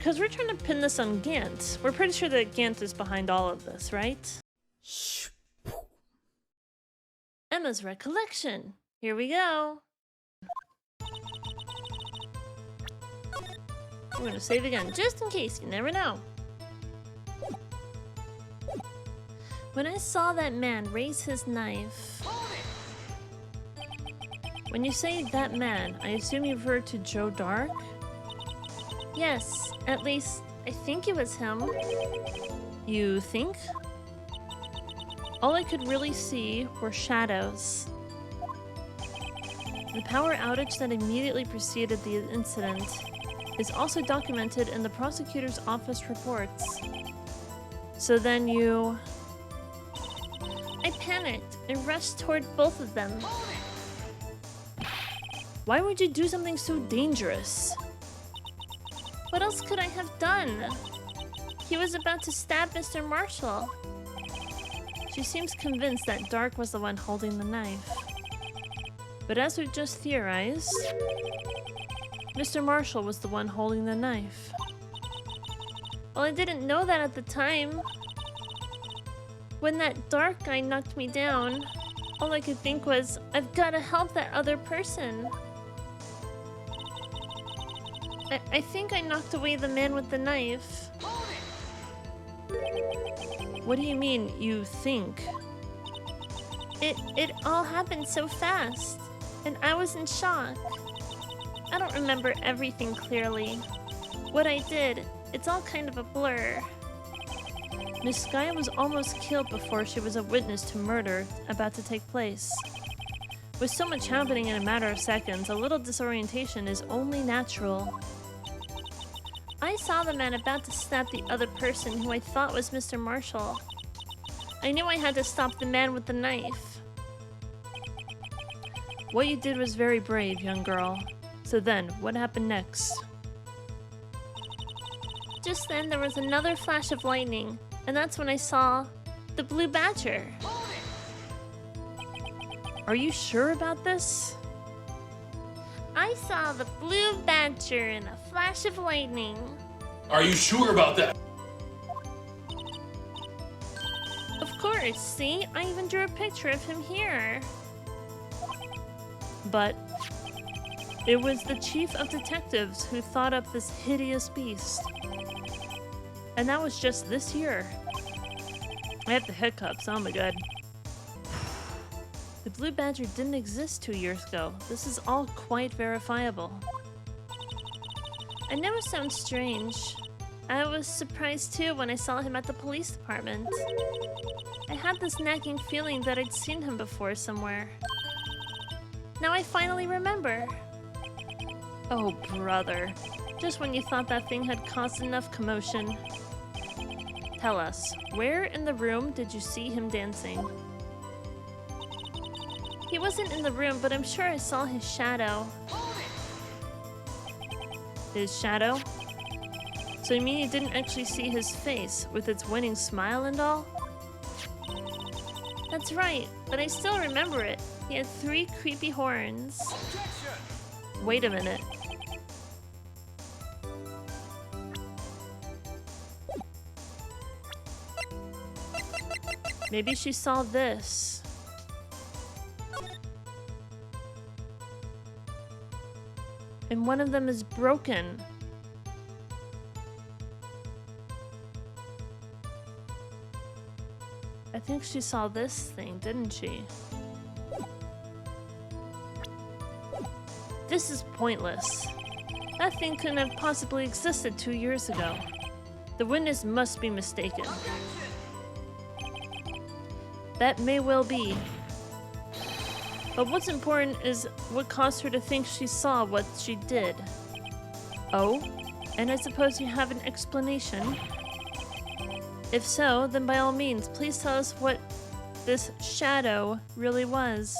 Because we're trying to pin this on Gant. We're pretty sure that Gant is behind all of this, right? Emma's recollection. Here we go. We're gonna save again, just in case, you never know. When I saw that man raise his knife... When you say that man, I assume you refer to Joe Dark? Yes, at least, I think it was him. You think? All I could really see were shadows. The power outage that immediately preceded the incident is also documented in the prosecutor's office reports. So then you... I panicked and rushed toward both of them. Why would you do something so dangerous? What else could I have done? He was about to stab Mr. Marshall. She seems convinced that Dark was the one holding the knife. But as we just theorized, Mr. Marshall was the one holding the knife. Well, I didn't know that at the time. When that Dark guy knocked me down, all I could think was, I've got to help that other person. I think I knocked away the man with the knife. What do you mean, you think? It all happened so fast, and I was in shock. I don't remember everything clearly. What I did, it's all kind of a blur. Miss Skye was almost killed before she was a witness to murder about to take place. With so much happening in a matter of seconds, a little disorientation is only natural. I saw the man about to stab the other person who I thought was Mr. Marshall. I knew I had to stop the man with the knife. What you did was very brave, young girl. So then, what happened next? Just then, there was another flash of lightning, and that's when I saw the blue badger. Are you sure about this? I saw the blue badger in a flash of lightning. Are you sure about that? Of course, see? I even drew a picture of him here. But it was the chief of detectives who thought up this hideous beast. And that was just this year. I have the hiccups, oh my god. The blue badger didn't exist 2 years ago. This is all quite verifiable. I know it sounds strange. I was surprised too when I saw him at the police department. I had this nagging feeling that I'd seen him before somewhere. Now I finally remember. Oh, brother. Just when you thought that thing had caused enough commotion. Tell us, where in the room did you see him dancing? He wasn't in the room, but I'm sure I saw his shadow. His shadow? So you mean you didn't actually see his face, with its winning smile and all? That's right, but I still remember it. He had 3 creepy horns. Wait a minute. Maybe she saw this. And one of them is broken. I think she saw this thing, didn't she? This is pointless. That thing couldn't have possibly existed 2 years ago. The witness must be mistaken. That may well be. But what's important is what caused her to think she saw what she did. Oh? And I suppose you have an explanation? If so, then by all means, please tell us what this shadow really was.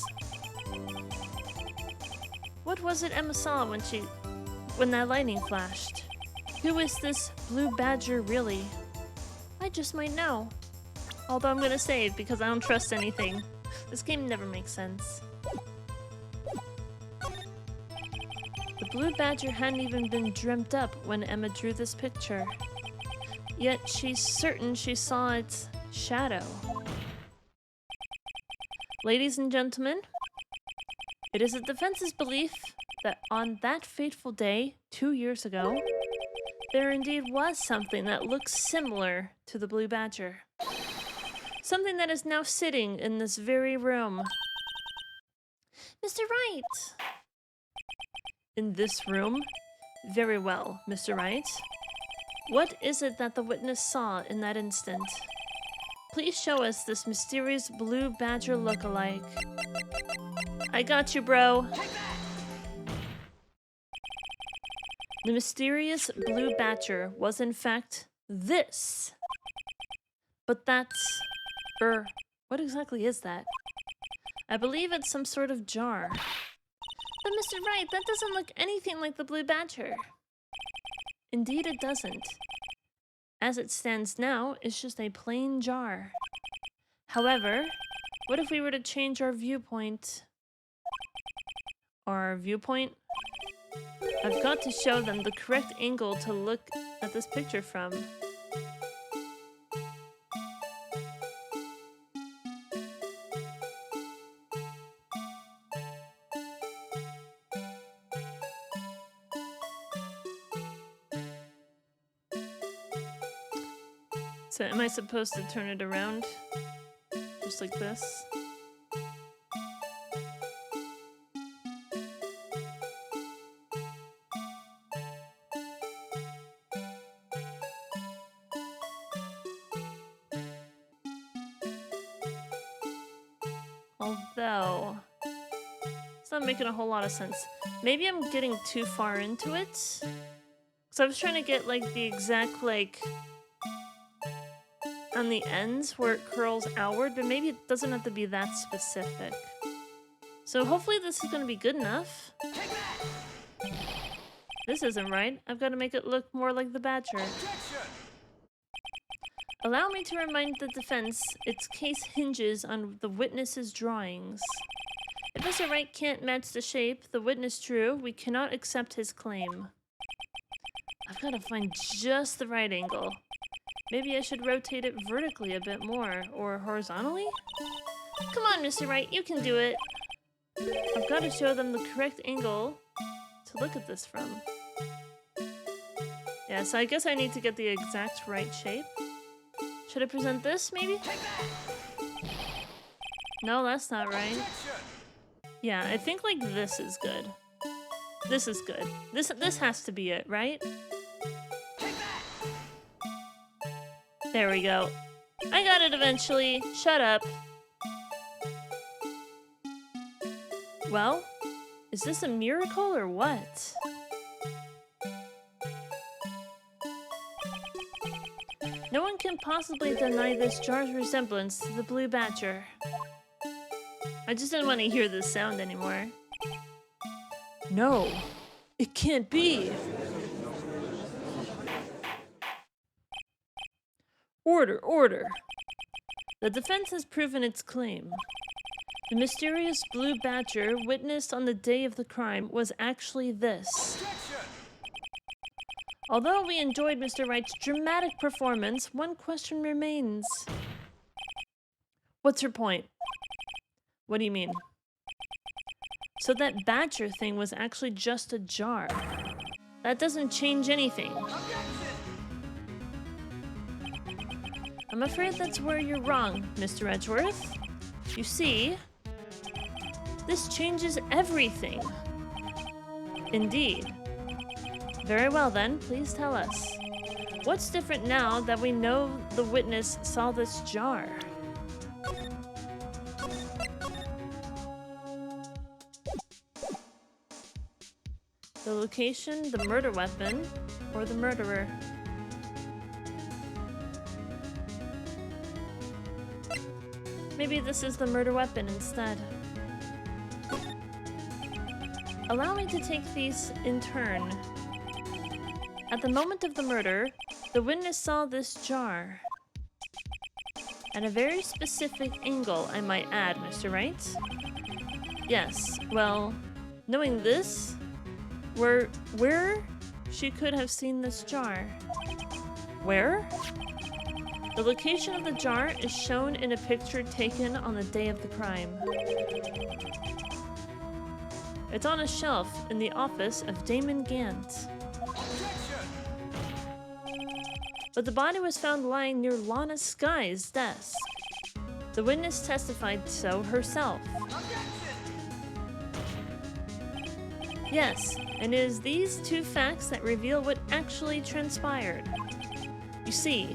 What was it Emma saw when that lightning flashed? Who is this blue badger really? I just might know. Although I'm gonna save because I don't trust anything. This game never makes sense. The blue badger hadn't even been dreamt up when Emma drew this picture. Yet she's certain she saw its shadow. Ladies and gentlemen, it is the defense's belief that on that fateful day, 2 years ago, there indeed was something that looks similar to the blue badger. Something that is now sitting in this very room. Mr. Wright! In this room? Very well, Mr. Wright. What is it that the witness saw in that instant? Please show us this mysterious blue badger look-alike. I got you, bro. The mysterious blue badger was in fact this. But that's... what exactly is that? I believe it's some sort of jar. But Mr. Wright, that doesn't look anything like the blue badger. Indeed it doesn't. As it stands now, it's just a plain jar. However, what if we were to change our viewpoint? Our viewpoint? I've got to show them the correct angle to look at this picture from. So am I supposed to turn it around? Just like this? Although, it's not making a whole lot of sense. Maybe I'm getting too far into it. So I was trying to get like the exact like on the ends where it curls outward, but maybe it doesn't have to be that specific. So hopefully this is going to be good enough. This isn't right. I've got to make it look more like the badger. Allow me to remind the defense its case hinges on the witness's drawings. If Mr. Wright can't match the shape the witness drew, we cannot accept his claim. I've got to find just the right angle. Maybe I should rotate it vertically a bit more, or horizontally? Come on, Mr. Wright, you can do it. I've got to show them the correct angle to look at this from. Yeah, so I guess I need to get the exact right shape. Should I present this, maybe? No, that's not right. Yeah, I think like this is good. This is good. This has to be it, right? There we go. I got it eventually. Shut up. Well, is this a miracle or what? No one can possibly deny this jar's resemblance to the blue badger. I just didn't want to hear this sound anymore. No, it can't be. Order, order. The defense has proven its claim. The mysterious blue badger witnessed on the day of the crime was actually this. Although we enjoyed Mr. Wright's dramatic performance, one question remains. What's your point? What do you mean? So that badger thing was actually just a jar. That doesn't change anything. I'm afraid that's where you're wrong, Mr. Edgeworth. You see, this changes everything. Indeed. Very well then, please tell us. What's different now that we know the witness saw this jar? The location, the murder weapon, or the murderer? Maybe this is the murder weapon instead. Allow me to take these in turn. At the moment of the murder, the witness saw this jar. At a very specific angle, I might add, Mr. Wright. Yes, well, knowing this, where she could have seen this jar. Where? The location of the jar is shown in a picture taken on the day of the crime. It's on a shelf in the office of Damon Gant. But the body was found lying near Lana Sky's desk. The witness testified so herself. Yes, and it is these two facts that reveal what actually transpired. You see,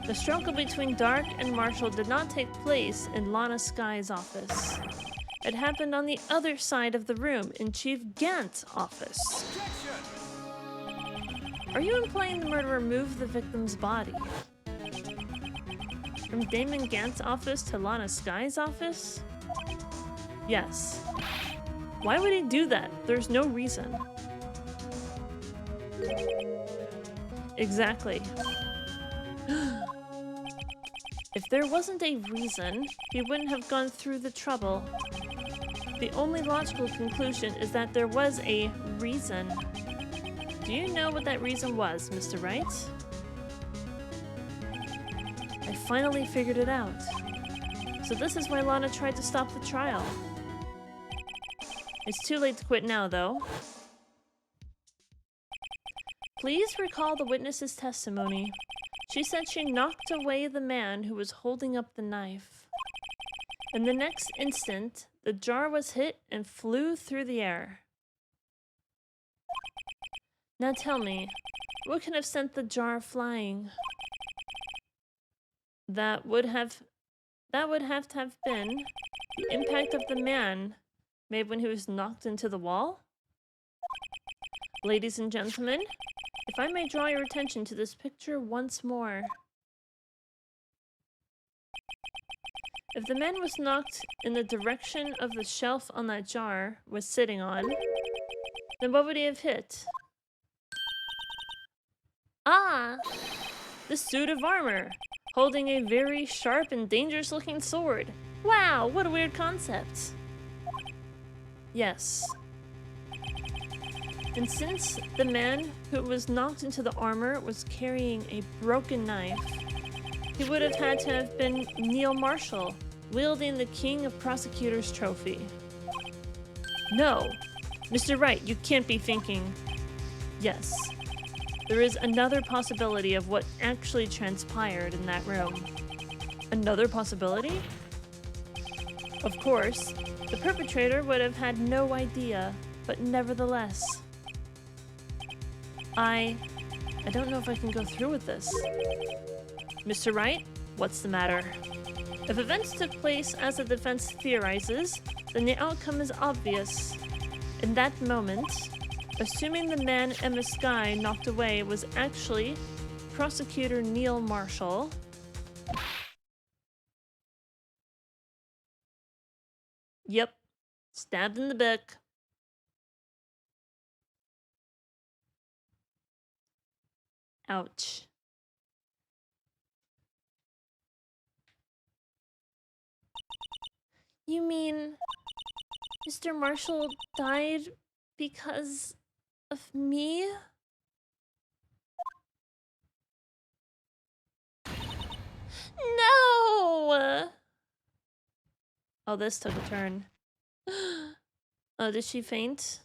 the struggle between Dark and Marshall did not take place in Lana Sky's office. It happened on the other side of the room, in Chief Gant's office. Are you implying the murderer moved the victim's body from Damon Gant's office to Lana Sky's office? Yes. Why would he do that? There's no reason. Exactly. If there wasn't a reason, he wouldn't have gone through the trouble. The only logical conclusion is that there was a reason. Do you know what that reason was, Mr. Wright? I finally figured it out. So this is why Lana tried to stop the trial. It's too late to quit now, though. Please recall the witness's testimony. She said she knocked away the man who was holding up the knife. In the next instant, the jar was hit and flew through the air. Now tell me, what could have sent the jar flying? That would have to have been the impact of the man made when he was knocked into the wall? Ladies and gentlemen, if I may draw your attention to this picture once more. If the man was knocked in the direction of the shelf on that jar was sitting on, then what would he have hit? Ah! The suit of armor, holding a very sharp and dangerous looking sword. Wow, what a weird concept. Yes. And since the man who was knocked into the armor was carrying a broken knife, he would have had to have been Neil Marshall, wielding the King of Prosecutors trophy. No, Mr. Wright, you can't be thinking. Yes, there is another possibility of what actually transpired in that room. Another possibility? Of course, the perpetrator would have had no idea, but nevertheless. I don't know if I can go through with this. Mr. Wright, what's the matter? If events took place as the defense theorizes, then the outcome is obvious. In that moment, assuming the man Emma Sky knocked away was actually Prosecutor Neil Marshall, yep, stabbed in the back. Ouch. You mean Mr. Marshall died because of me? No! Oh, this took a turn. Oh, did she faint?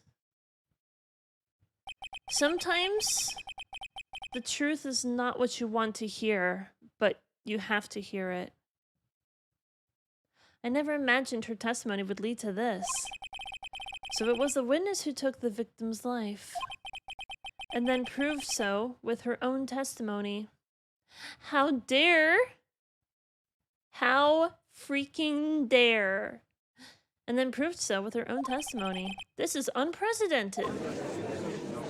Sometimes the truth is not what you want to hear, but you have to hear it. I never imagined her testimony would lead to this. So it was the witness who took the victim's life, and then proved so with her own testimony. How dare! How freaking dare! And then proved so with her own testimony. This is unprecedented.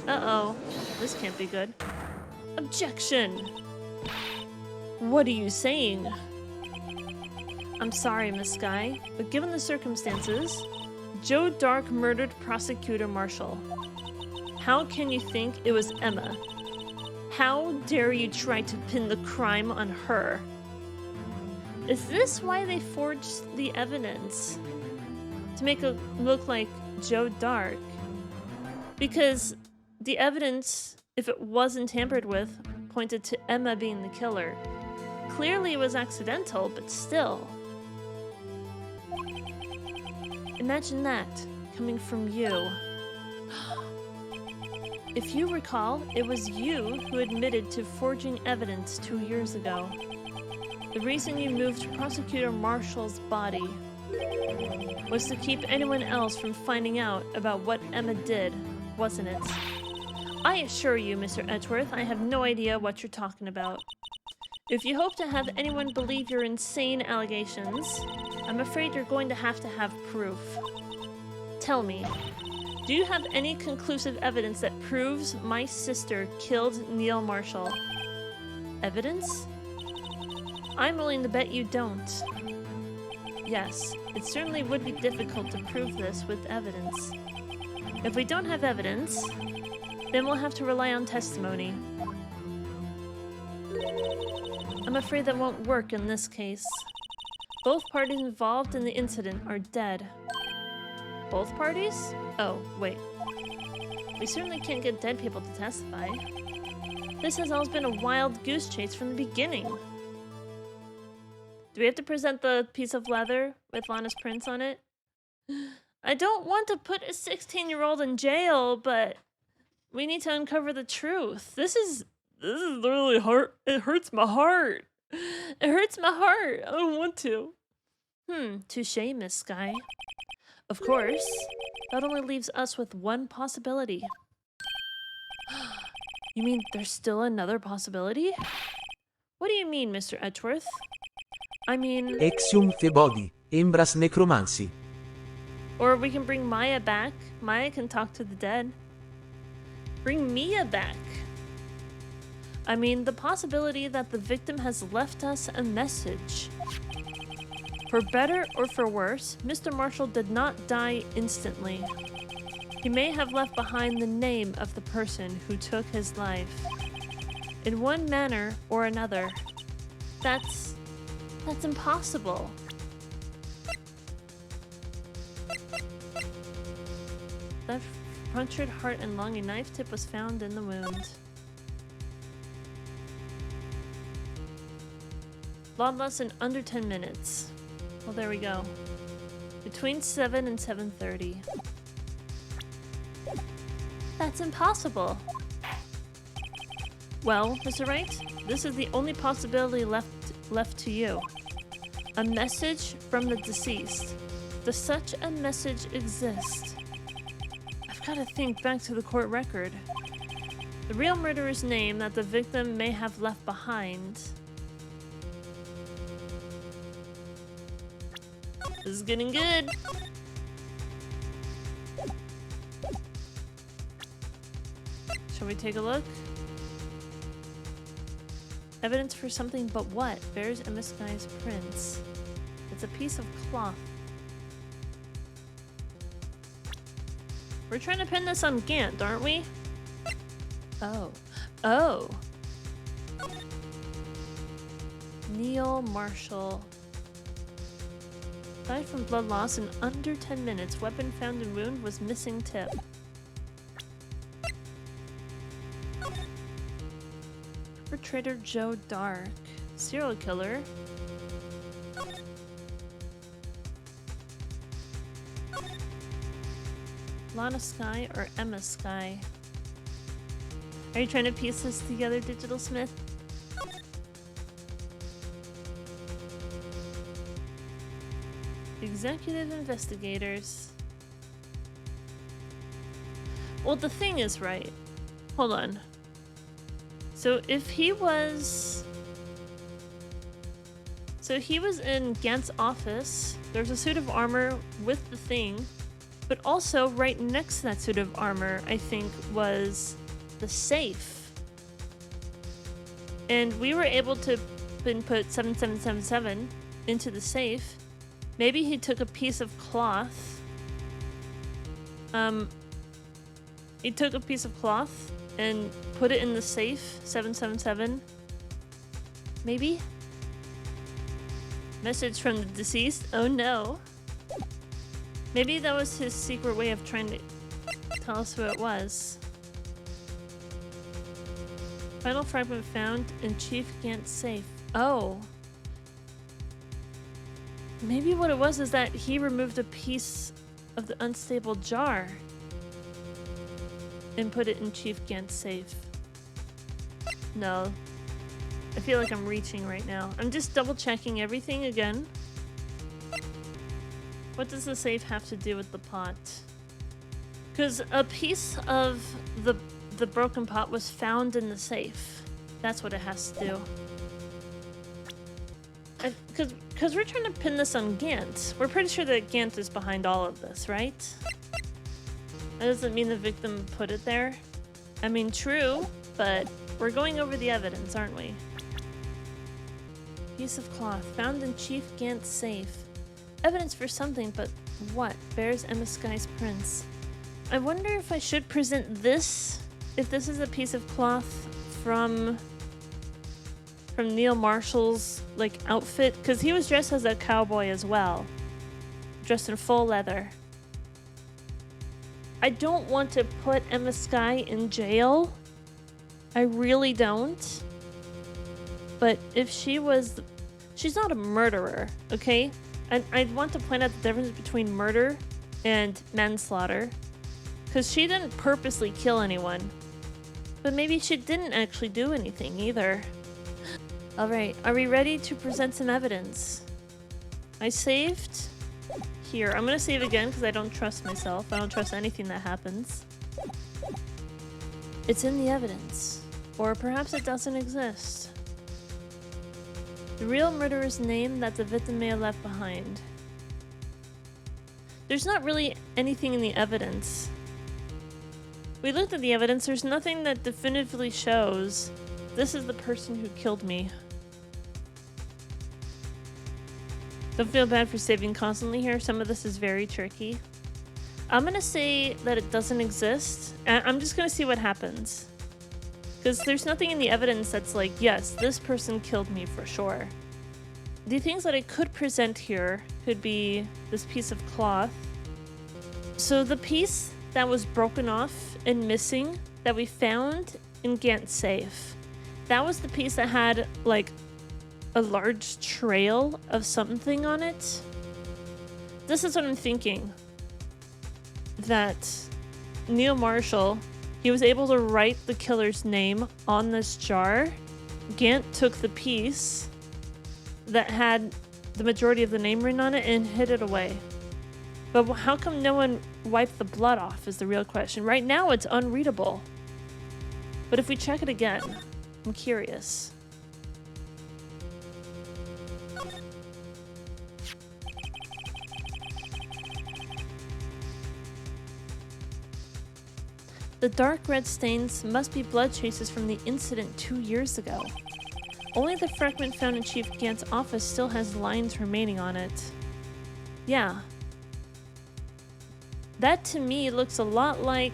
Uh-oh, this can't be good. Objection! What are you saying? I'm sorry, Miss Sky, but given the circumstances, Joe Dark murdered Prosecutor Marshall. How can you think it was Emma? How dare you try to pin the crime on her? Is this why they forged the evidence? To make it look like Joe Dark? Because the evidence, if it wasn't tampered with, pointed to Emma being the killer. Clearly it was accidental, but still. Imagine that, coming from you. If you recall, it was you who admitted to forging evidence 2 years ago. The reason you moved Prosecutor Marshall's body was to keep anyone else from finding out about what Emma did, wasn't it? I assure you, Mr. Edgeworth, I have no idea what you're talking about. If you hope to have anyone believe your insane allegations, I'm afraid you're going to have proof. Tell me, do you have any conclusive evidence that proves my sister killed Neil Marshall? Evidence? I'm willing to bet you don't. Yes, it certainly would be difficult to prove this with evidence. If we don't have evidence, then we'll have to rely on testimony. I'm afraid that won't work in this case. Both parties involved in the incident are dead. Both parties? Oh, wait. We certainly can't get dead people to testify. This has always been a wild goose chase from the beginning. Do we have to present the piece of leather with Lana's prints on it? I don't want to put a 16-year-old in jail, but we need to uncover the truth. This is literally hard. It hurts my heart. It hurts my heart. I don't want to. Touché, Miss Sky. Of course, that only leaves us with one possibility. You mean there's still another possibility? What do you mean, Mr. Edgeworth? I mean... Exium Thebodi, Embras Necromancy. Or we can bring Maya back. Maya can talk to the dead. Bring Mia back. I mean, the possibility that the victim has left us a message. For better or for worse, Mr. Marshall did not die instantly. He may have left behind the name of the person who took his life. In one manner or another. That's impossible. That punctured heart and long knife tip was found in the wound. Blood loss in under 10 minutes. Well, there we go. Between 7 and 7:30. That's impossible. Well, Mr. Wright, this is the only possibility left to you. A message from the deceased. Does such a message exist? I've got to think back to the court record. The real murderer's name that the victim may have left behind. This is getting good. Shall we take a look? Evidence for something but what? Bears Emma Sky's prints. It's a piece of cloth. We're trying to pin this on Gant, aren't we? Oh. Oh. Neil Marshall. Died from blood loss in under 10 minutes. Weapon found in wound was missing tip. Perpetrator Joe Dark. Serial killer. Lana Sky or Emma Sky? Are you trying to piece this together, Digital Smith? Executive investigators. Well, the thing is, right? Hold on. So if he was... So he was in Gant's office. There's a suit of armor with the thing. But also, right next to that suit of armor, I think, was the safe. And we were able to input 7777 into the safe. Maybe he took a piece of cloth. He took a piece of cloth and put it in the safe, 777. Maybe? Message from the deceased? Oh no. Maybe that was his secret way of trying to tell us who it was. Final fragment found in Chief Gant's safe. Oh. Maybe what it was is that he removed a piece of the unstable jar and put it in Chief Gant's safe. No. I feel like I'm reaching right now. I'm just double checking everything again. What does the safe have to do with the pot? Because a piece of the broken pot was found in the safe. That's what it has to do. Because we're trying to pin this on Gant. We're pretty sure that Gant is behind all of this, right? That doesn't mean the victim put it there. I mean, true, but we're going over the evidence, aren't we? Piece of cloth found in Chief Gant's safe. Evidence for something, but what? Bears Emma Sky's prints. I wonder if I should present this, if this is a piece of cloth from Neil Marshall's like outfit, because he was dressed as a cowboy as well, dressed in full leather. I don't want to put Emma Sky in jail. I really don't. But if she was, she's not a murderer, okay? And I'd want to point out the difference between murder and manslaughter, because she didn't purposely kill anyone. But maybe she didn't actually do anything either. Alright, are we ready to present some evidence? I saved here. I'm gonna save again because I don't trust myself. I don't trust anything that happens. It's in the evidence. Or perhaps it doesn't exist. The real murderer's name that the victim may have left behind. There's not really anything in the evidence. We looked at the evidence, there's nothing that definitively shows this is the person who killed me. Don't feel bad for saving constantly here. Some of this is very tricky. I'm gonna say that it doesn't exist. I'm just gonna see what happens. Because there's nothing in the evidence that's like, yes, this person killed me for sure. The things that I could present here could be this piece of cloth. So the piece that was broken off and missing that we found in Gant's safe, that was the piece that had like a large trail of something on it. This is what I'm thinking. That Neil Marshall, he was able to write the killer's name on this jar. Gant took the piece that had the majority of the name written on it and hid it away. But how come no one wiped the blood off is the real question. Right now it's unreadable. But if we check it again, I'm curious. The dark red stains must be blood traces from the incident 2 years ago. Only the fragment found in Chief Gant's office still has lines remaining on it. Yeah. That to me looks a lot like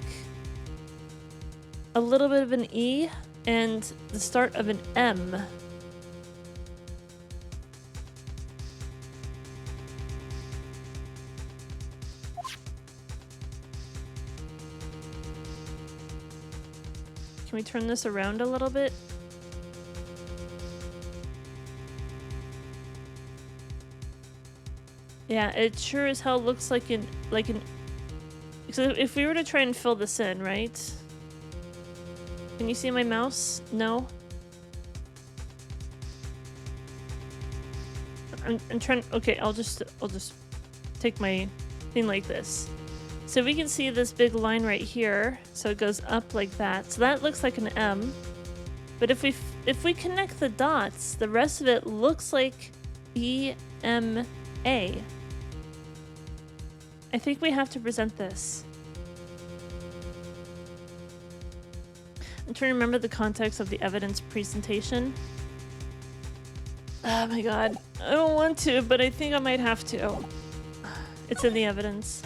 a little bit of an E and the start of an M. Can we turn this around a little bit? Yeah, it sure as hell looks like an so if we were to try and fill this in, right? Can you see my mouse? No? I'm trying, okay, I'll just take my thing like this. So we can see this big line right here. So it goes up like that. So that looks like an M. But if we connect the dots, the rest of it looks like EMA. I think we have to present this. I'm trying to remember the context of the evidence presentation. Oh my god. I don't want to, but I think I might have to. It's in the evidence.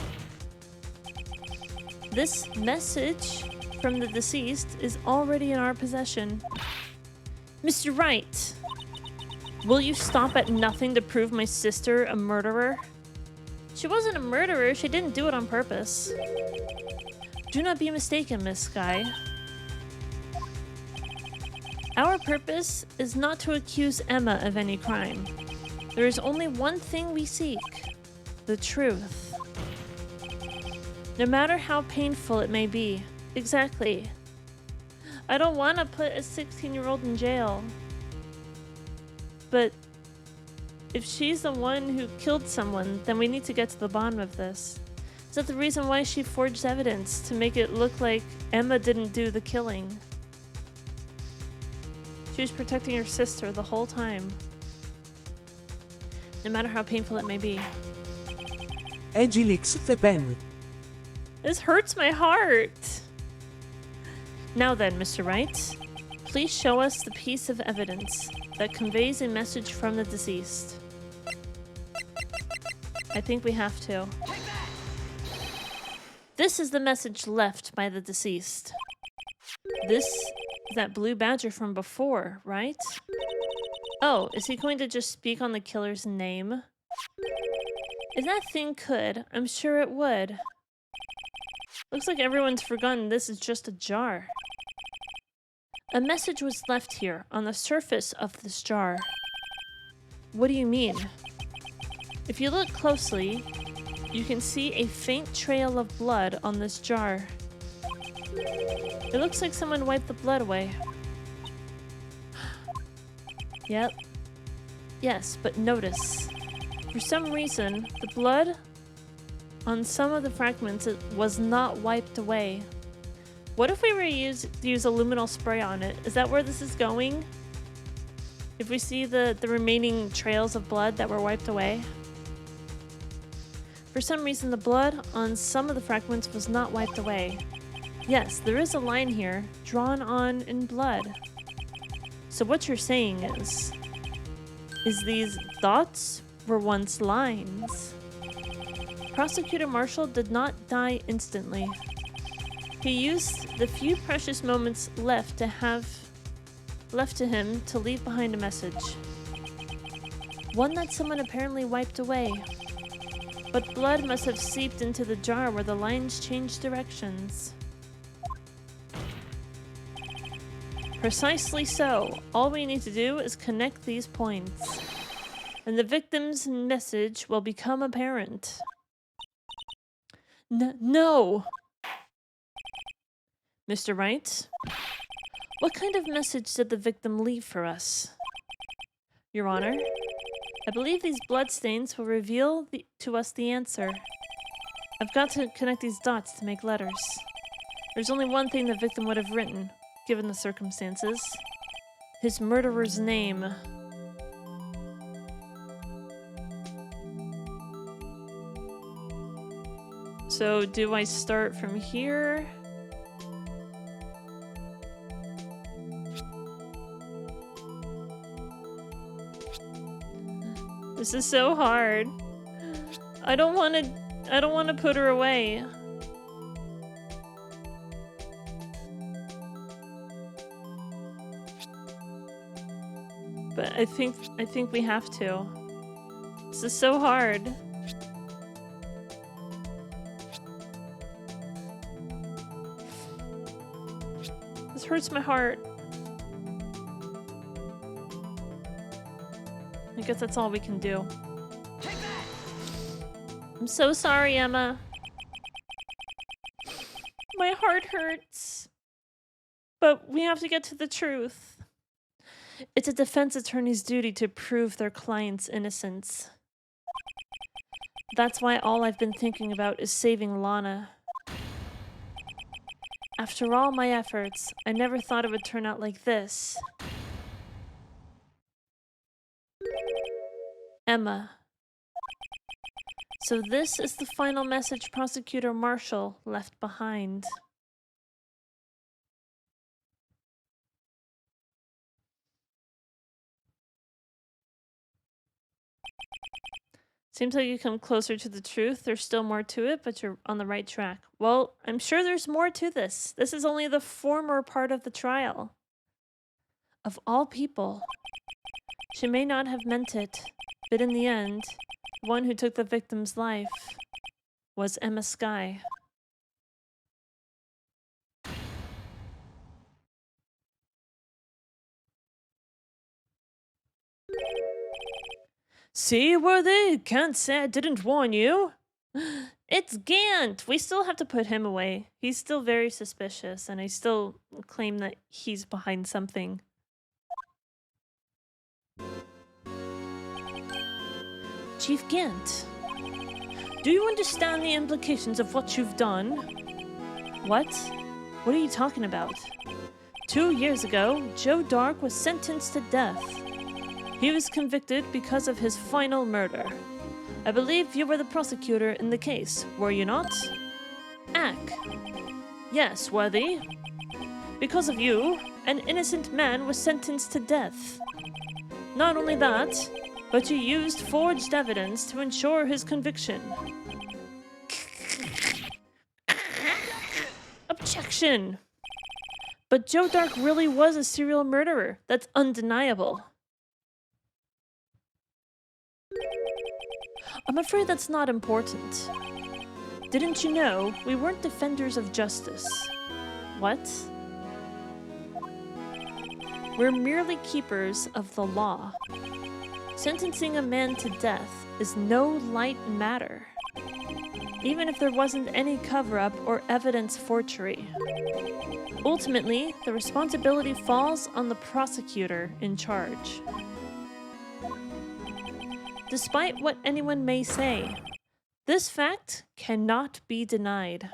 This message from the deceased is already in our possession. Mr. Wright, will you stop at nothing to prove my sister a murderer? She wasn't a murderer. She didn't do it on purpose. Do not be mistaken, Miss Sky. Our purpose is not to accuse Emma of any crime. There is only one thing we seek: the truth. No matter how painful it may be. Exactly. I don't want to put a 16-year-old in jail. But if she's the one who killed someone, then we need to get to the bottom of this. Is that the reason why she forged evidence? To make it look like Emma didn't do the killing? She was protecting her sister the whole time. No matter how painful it may be. Egilix the pen. This hurts my heart. Now then, Mr. Wright, please show us the piece of evidence that conveys a message from the deceased. I think we have to. This is the message left by the deceased. This is that blue badger from before, right? Oh, is he going to just speak on the killer's name? If that thing could, I'm sure it would. Looks like everyone's forgotten this is just a jar. A message was left here on the surface of this jar. What do you mean? If you look closely, you can see a faint trail of blood on this jar. It looks like someone wiped the blood away. Yep. Yes, but notice. For some reason, the blood on some of the fragments was not wiped away. What if we were to use a luminol spray on it? Is that where this is going? If we see the remaining trails of blood that were wiped away? For some reason, the blood on some of the fragments was not wiped away. Yes, there is a line here, drawn on in blood. So what you're saying is these dots were once lines. Prosecutor Marshall did not die instantly. He used the few precious moments left to him to leave behind a message. One that someone apparently wiped away. But blood must have seeped into the jar where the lines changed directions. Precisely so. All we need to do is connect these points, and the victim's message will become apparent. No! Mr. Wright, what kind of message did the victim leave for us? Your Honor, I believe these bloodstains will reveal to us the answer. I've got to connect these dots to make letters. There's only one thing the victim would have written, given the circumstances. His murderer's name. So, do I start from here? This is so hard. I don't want to put her away. But I think we have to. This is so hard. This hurts my heart. I guess that's all we can do. I'm so sorry, Emma. My heart hurts. But we have to get to the truth. It's a defense attorney's duty to prove their client's innocence. That's why all I've been thinking about is saving Lana. After all my efforts, I never thought it would turn out like this. Emma. So this is the final message Prosecutor Marshall left behind. Seems like you come closer to the truth. There's still more to it, but you're on the right track. Well, I'm sure there's more to this. This is only the former part of the trial. Of all people, she may not have meant it, but in the end, the one who took the victim's life was Emma Sky. See, Worthy? Can't say I didn't warn you. It's Gant! We still have to put him away. He's still very suspicious, and I still claim that he's behind something. Chief Gant, do you understand the implications of what you've done? What? What are you talking about? 2 years ago, Joe Dark was sentenced to death. He was convicted because of his final murder. I believe you were the prosecutor in the case, were you not? Ack. Yes, Worthy. Because of you, an innocent man was sentenced to death. Not only that, but you used forged evidence to ensure his conviction. Objection! But Joe Dark really was a serial murderer. That's undeniable. I'm afraid that's not important. Didn't you know we weren't defenders of justice? What? We're merely keepers of the law. Sentencing a man to death is no light matter, even if there wasn't any cover-up or evidence forgery. Ultimately, the responsibility falls on the prosecutor in charge. Despite what anyone may say, this fact cannot be denied.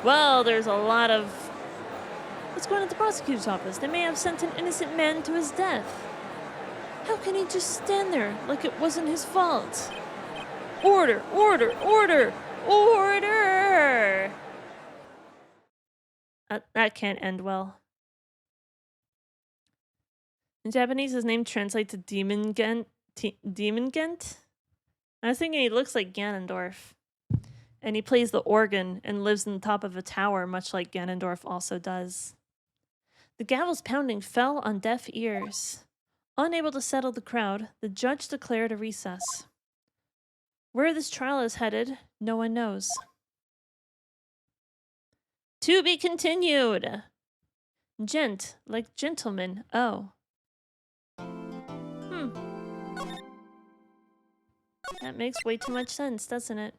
Well, there's a lot of... What's going on at the prosecutor's office? They may have sent an innocent man to his death. How can he just stand there like it wasn't his fault? Order! Order! Order! Order! That can't end well. In Japanese, his name translates to Demon Gent. Demon Gent? I was thinking he looks like Ganondorf. And he plays the organ and lives on the top of a tower, much like Ganondorf also does. The gavel's pounding fell on deaf ears. Unable to settle the crowd, the judge declared a recess. Where this trial is headed, no one knows. To be continued! Gent, like gentleman, oh. That makes way too much sense, doesn't it?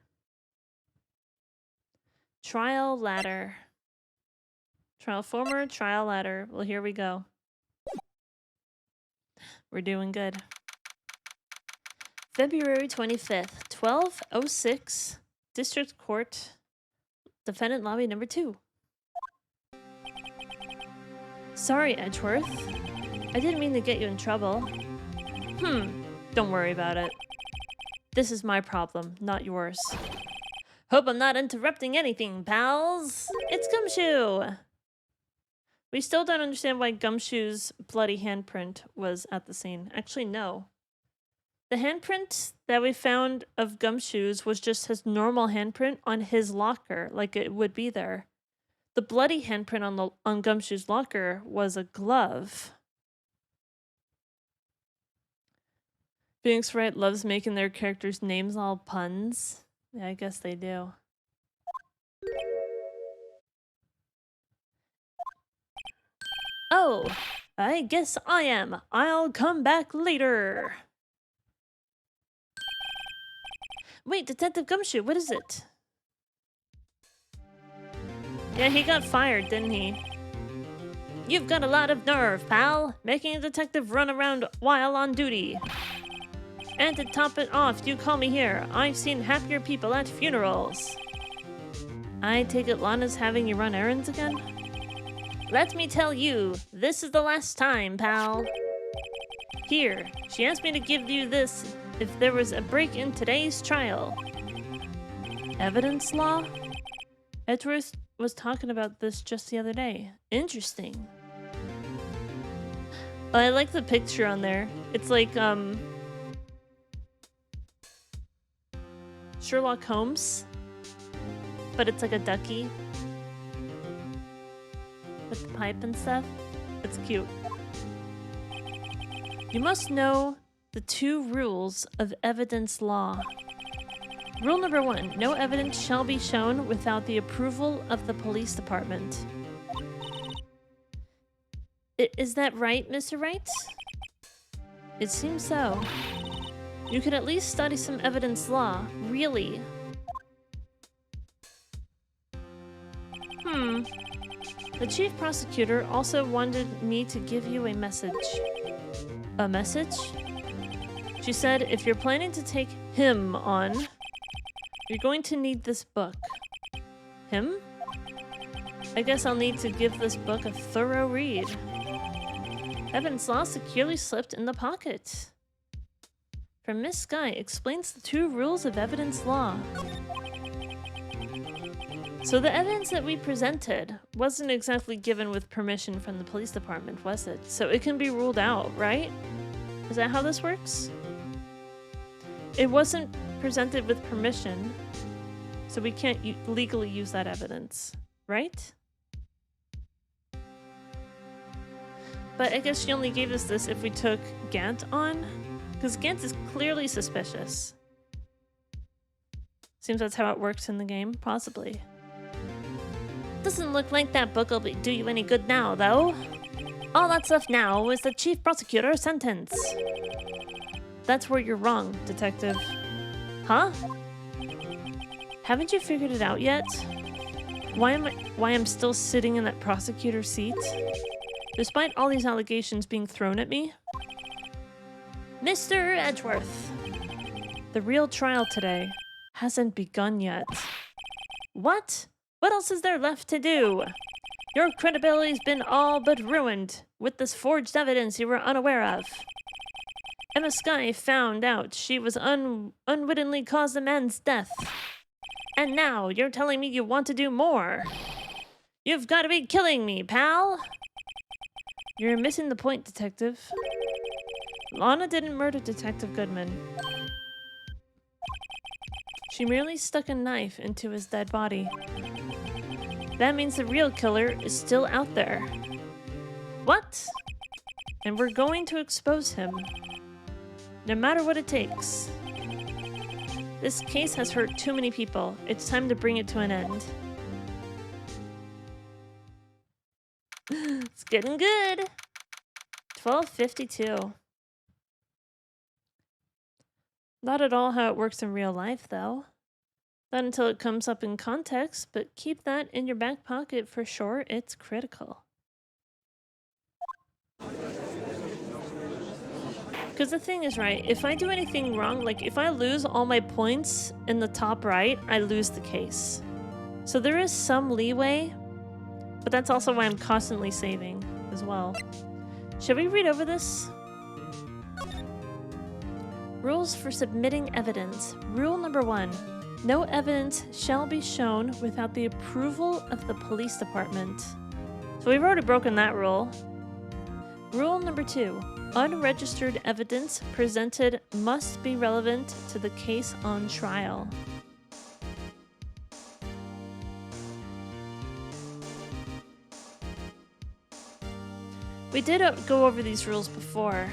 Trial ladder. Trial former, trial ladder. Well, here we go. We're doing good. February 25th, 12:06, District Court, Defendant Lobby number 2. Sorry, Edgeworth. I didn't mean to get you in trouble. Don't worry about it. This is my problem, not yours. Hope I'm not interrupting anything, pals. It's Gumshoe! We still don't understand why Gumshoe's bloody handprint was at the scene. Actually, no. The handprint that we found of Gumshoe's was just his normal handprint on his locker, like it would be there. The bloody handprint on Gumshoe's locker was a glove. Phoenix Wright loves making their characters' names all puns. Yeah, I guess they do. Oh, I guess I am. I'll come back later. Wait, Detective Gumshoe, what is it? Yeah, he got fired, didn't he? You've got a lot of nerve, pal. Making a detective run around while on duty. And to top it off, you call me here. I've seen happier people at funerals. I take it Lana's having you run errands again? Let me tell you, this is the last time, pal. Here, she asked me to give you this if there was a break in today's trial. Evidence law? Edgeworth was talking about this just the other day. Interesting. Oh, I like the picture on there. It's like, Sherlock Holmes, but it's like a ducky with the pipe and stuff. It's cute. You must know the 2 rules of evidence law. Rule number 1, no evidence shall be shown without the approval of the police department. Is that right, Mr. Wright? It seems so. You could at least study some evidence law, really. The chief prosecutor also wanted me to give you a message. A message? She said if you're planning to take him on, you're going to need this book. Him? I guess I'll need to give this book a thorough read. Evidence law securely slipped in the pocket. From Miss Sky explains the 2 rules of evidence law. So the evidence that we presented wasn't exactly given with permission from the police department, was it? So it can be ruled out, right? Is that how this works? It wasn't presented with permission, so we can't legally use that evidence, right? But I guess she only gave us this if we took Gant on, because Gant is clearly suspicious. Seems that's how it works in the game, possibly. Doesn't look like that book will do you any good now, though. All that's left now is the chief prosecutor's sentence. That's where you're wrong, detective. Huh? Haven't you figured it out yet? Why I'm still sitting in that prosecutor's seat? Despite all these allegations being thrown at me? Mr. Edgeworth. The real trial today hasn't begun yet. What? What else is there left to do? Your credibility's been all but ruined with this forged evidence you were unaware of. Emma Sky found out she was unwittingly caused a man's death. And now you're telling me you want to do more. You've got to be killing me, pal. You're missing the point, detective. Lana didn't murder Detective Goodman. She merely stuck a knife into his dead body. That means the real killer is still out there. What? And we're going to expose him. No matter what it takes. This case has hurt too many people. It's time to bring it to an end. It's getting good. 12:52. Not at all how it works in real life, though. Not until it comes up in context, but keep that in your back pocket for sure. It's critical. Because the thing is, right, if I do anything wrong, like if I lose all my points in the top right, I lose the case. So there is some leeway, but that's also why I'm constantly saving as well. Should we read over this? Rules for submitting evidence. Rule number 1. No evidence shall be shown without the approval of the police department. So we've already broken that rule. Rule number 2. Unregistered evidence presented must be relevant to the case on trial. We did go over these rules before.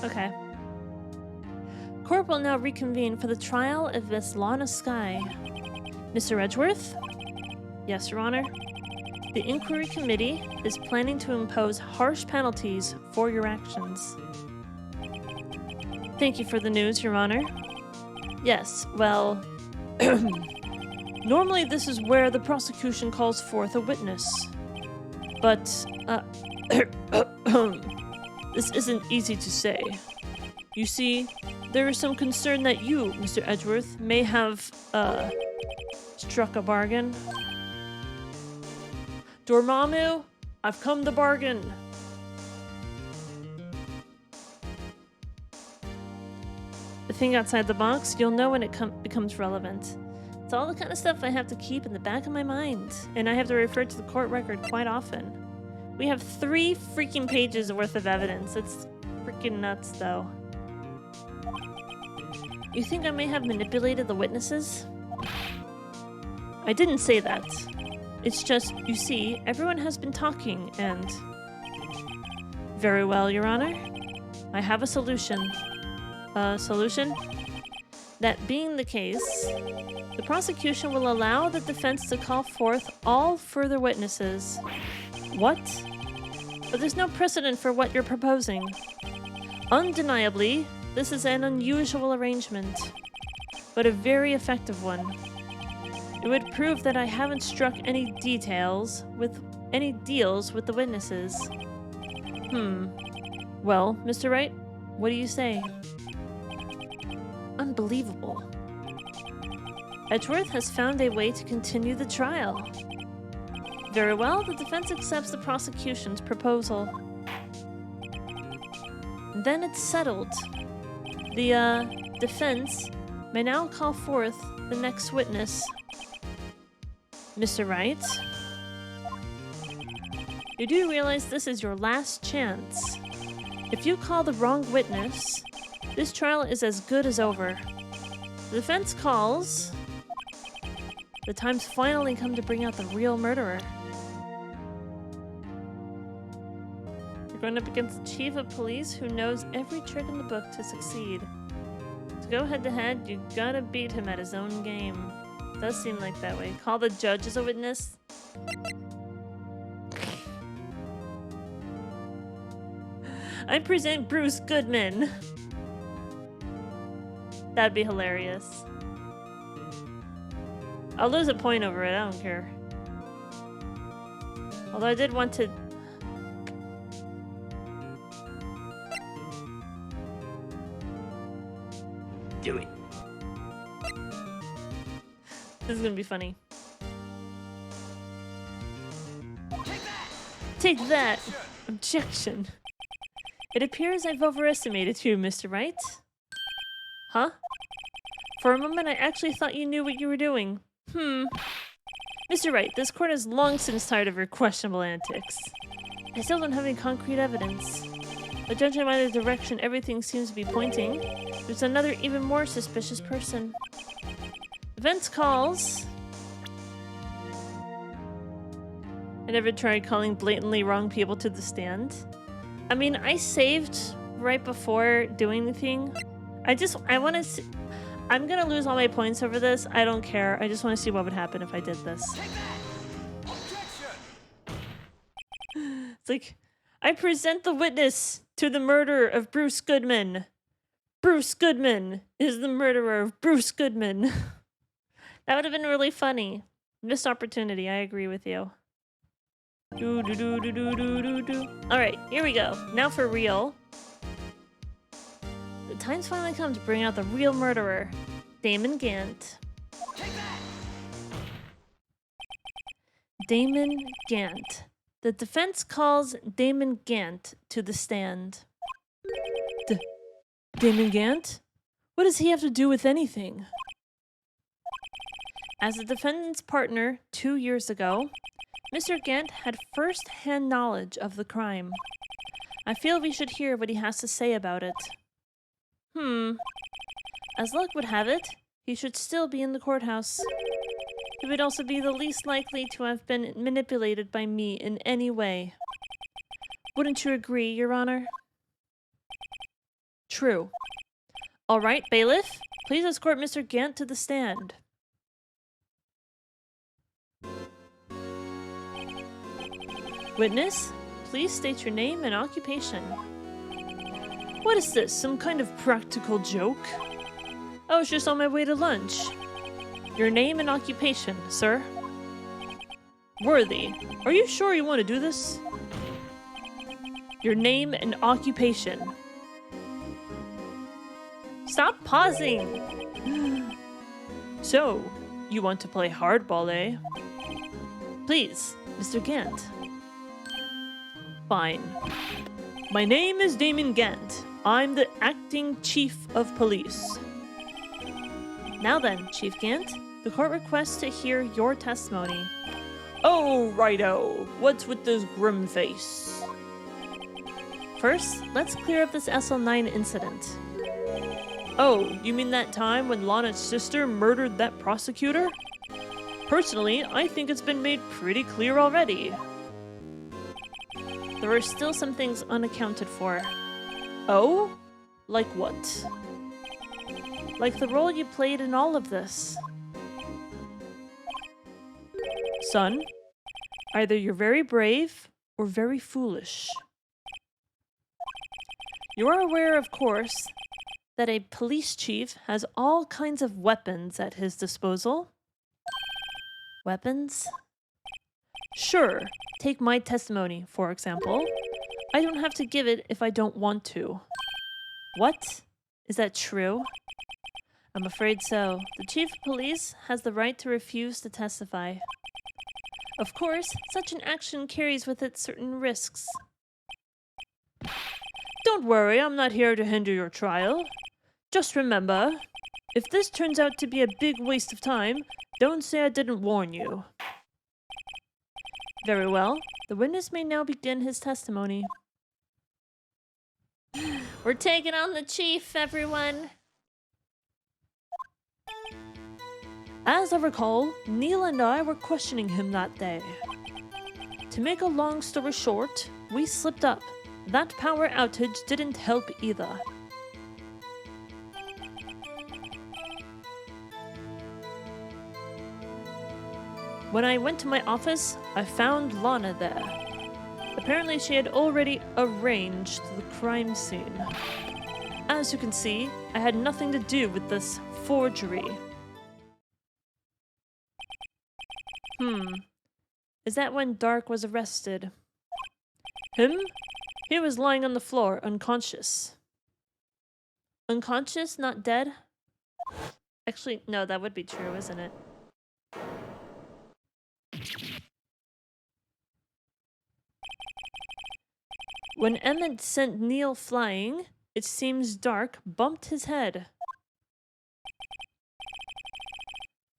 Okay. Court will now reconvene for the trial of Miss Lana Sky. Mr. Edgeworth? Yes, Your Honor. The Inquiry Committee is planning to impose harsh penalties for your actions. Thank you for the news, Your Honor. Yes, well... Normally this is where the prosecution calls forth a witness. But, this isn't easy to say. You see, there is some concern that you, Mr. Edgeworth, may have, struck a bargain. Dormammu, I've come to bargain. The thing outside the box, you'll know when it becomes relevant. It's all the kind of stuff I have to keep in the back of my mind, and I have to refer to the court record quite often. We have 3 freaking pages worth of evidence. It's freaking nuts, though. You think I may have manipulated the witnesses? I didn't say that. It's just, you see, everyone has been talking, and... Very well, Your Honor. I have a solution. A solution? That being the case, the prosecution will allow the defense to call forth all further witnesses. What? But there's no precedent for what you're proposing. Undeniably, this is an unusual arrangement, but a very effective one. It would prove that I haven't struck any deals with the witnesses. Well, Mr. Wright, what do you say? Unbelievable. Edgeworth has found a way to continue the trial. Very well, the defense accepts the prosecution's proposal. Then it's settled. The, defense may now call forth the next witness. Mr. Wright? You do realize this is your last chance. If you call the wrong witness, this trial is as good as over. The defense calls. The time's finally come to bring out the real murderer. You're going up against the chief of police who knows every trick in the book to succeed. To go head to head, you gotta beat him at his own game. Does seem like that way. Call the judge as a witness. I present Bruce Goodman. That'd be hilarious. I'll lose a point over it, I don't care. Although I did want to... do it. This is gonna be funny. Take that! Objection. It appears I've overestimated you, Mr. Wright. Huh? For a moment I actually thought you knew what you were doing. Mr. Wright, this court has long since tired of your questionable antics. I still don't have any concrete evidence. But judging by the direction everything seems to be pointing, there's another even more suspicious person. Events calls. I never tried calling blatantly wrong people to the stand. I mean, I saved right before doing the thing. I want to see... I'm gonna lose all my points over this. I don't care. I just want to see what would happen if I did this. It's like, I present the witness to the murder of Bruce Goodman. Bruce Goodman is the murderer of Bruce Goodman. That would have been really funny. Missed opportunity, I agree with you. Alright, here we go. Now for real. The time's finally come to bring out the real murderer, Damon Gant. Damon Gant. The defense calls Damon Gant to the stand. Damon Gant? What does he have to do with anything? As the defendant's partner 2 years ago, Mr. Gant had first-hand knowledge of the crime. I feel we should hear what he has to say about it. As luck would have it, he should still be in the courthouse. He would also be the least likely to have been manipulated by me in any way. Wouldn't you agree, Your Honor? True. All right, bailiff, please escort Mr. Gant to the stand. Witness, please state your name and occupation. What is this, some kind of practical joke? I was just on my way to lunch. Your name and occupation, sir. Worthy, are you sure you want to do this? Your name and occupation. Stop pausing! So, you want to play hardball, eh? Please, Mr. Gant. Fine. My name is Damon Gant. I'm the acting chief of police. Now then, Chief Gant, the court requests to hear your testimony. Oh, righto. What's with this grim face? First, let's clear up this SL9 incident. Oh, you mean that time when Lonna's sister murdered that prosecutor? Personally, I think it's been made pretty clear already. There are still some things unaccounted for. Oh? Like what? Like the role you played in all of this. Son, either you're very brave, or very foolish. You are aware, of course, that a police chief has all kinds of weapons at his disposal. Weapons? Sure, take my testimony, for example. I don't have to give it if I don't want to. What? Is that true? I'm afraid so. The chief of police has the right to refuse to testify. Of course, such an action carries with it certain risks. Don't worry, I'm not here to hinder your trial. Just remember, if this turns out to be a big waste of time, don't say I didn't warn you. Very well. The witness may now begin his testimony. We're taking on the chief, everyone. As I recall, Neil and I were questioning him that day. To make a long story short, we slipped up. That power outage didn't help either. When I went to my office, I found Lana there. Apparently she had already arranged the crime scene. As you can see, I had nothing to do with this forgery. Is that when Dark was arrested? Him? He was lying on the floor, unconscious. Unconscious, not dead? Actually, no, that would be true, isn't it? When Emmett sent Neil flying, it seems Dark bumped his head.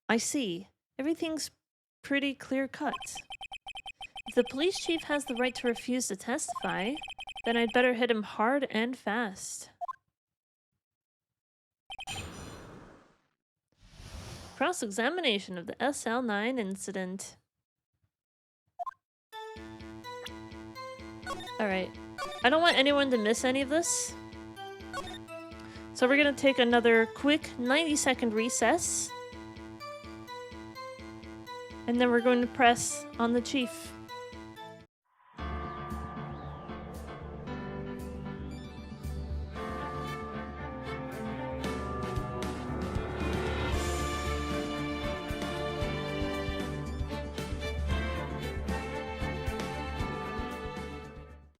I see. Everything's pretty clear-cut. If the police chief has the right to refuse to testify, then I'd better hit him hard and fast. Cross-examination of the SL9 incident. Alright. I don't want anyone to miss any of this. So we're gonna take another quick 90-second recess. And then we're going to press on the chief.